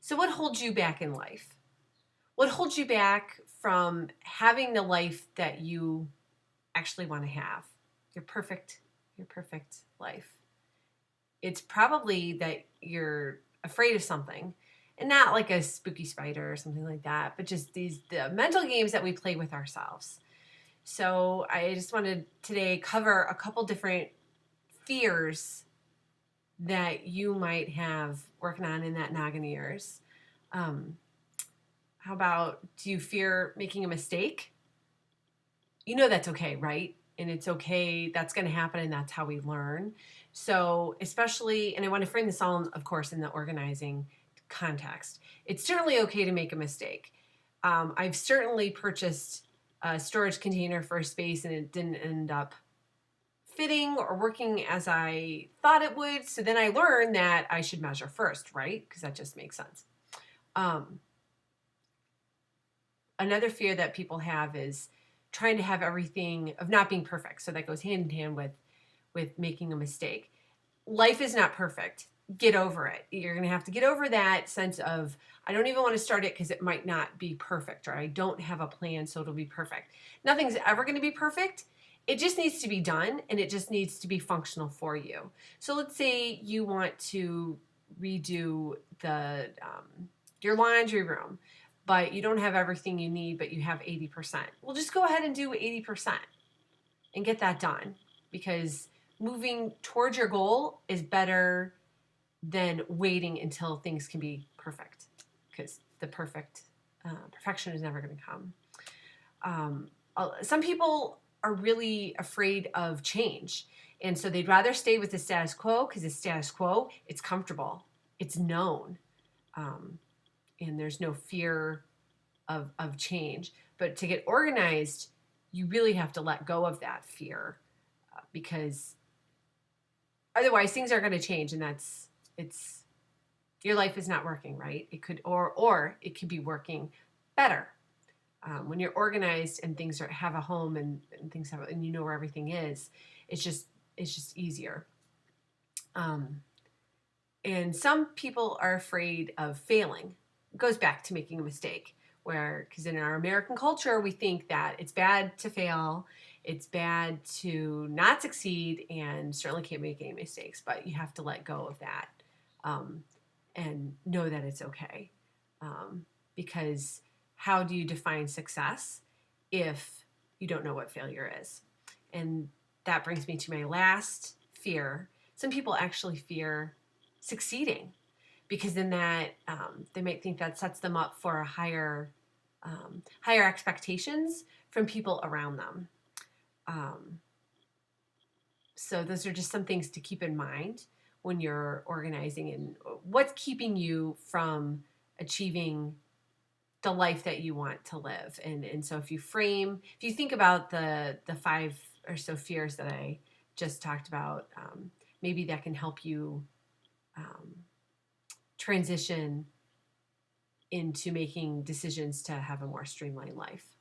So what holds you back in life? What holds you back from having the life that you actually want to have? Your perfect life. It's probably that you're afraid of something, and not like a spooky spider or something like that, but just the mental games that we play with ourselves. So I just wanted today cover a couple different fears that you might have working on in that noggin of yours. Um, how about, do you fear making a mistake? You know that's okay, right? And it's okay. That's going to happen, and that's how we learn. So, especially, and I want to frame this all, of course, in the organizing context. It's certainly okay to make a mistake. I've certainly purchased a storage container for a space, and it didn't end up fitting or working as I thought it would. So then I learned that I should measure first, right? Because that just makes sense. Um, Another fear that people have is trying to have everything of not being perfect. So that goes hand in hand with making a mistake. Life is not perfect. Get over it. You're going to have to get over that sense of, I don't even want to start it because it might not be perfect, or I don't have a plan so it'll be perfect. Nothing's ever going to be perfect. It just needs to be done, and it just needs to be functional for you. So let's say you want to redo your laundry room, but you don't have everything you need, but you have 80%. Well, just go ahead and do 80% and get that done, because moving towards your goal is better than waiting until things can be perfect, because the perfection is never going to come. Some people are really afraid of change, and so they'd rather stay with the status quo, because the status quo, it's comfortable, it's known, and there's no fear of change. But to get organized, you really have to let go of that fear, because otherwise things are going to change, and it's your life is not working right. It could, or it could be working better. When you're organized and things have a home, and things have, and you know where everything is, it's just easier. And some people are afraid of failing. It goes back to making a mistake, because in our American culture, we think that it's bad to fail, it's bad to not succeed, and certainly can't make any mistakes. But you have to let go of that, and know that it's okay. Because how do you define success if you don't know what failure is? And that brings me to my last fear. Some people actually fear succeeding, because then that they might think that sets them up for a higher expectations from people around them. So those are just some things to keep in mind when you're organizing, and what's keeping you from achieving the life that you want to live. And so if you think about the 5 or so fears that I just talked about, maybe that can help you transition into making decisions to have a more streamlined life.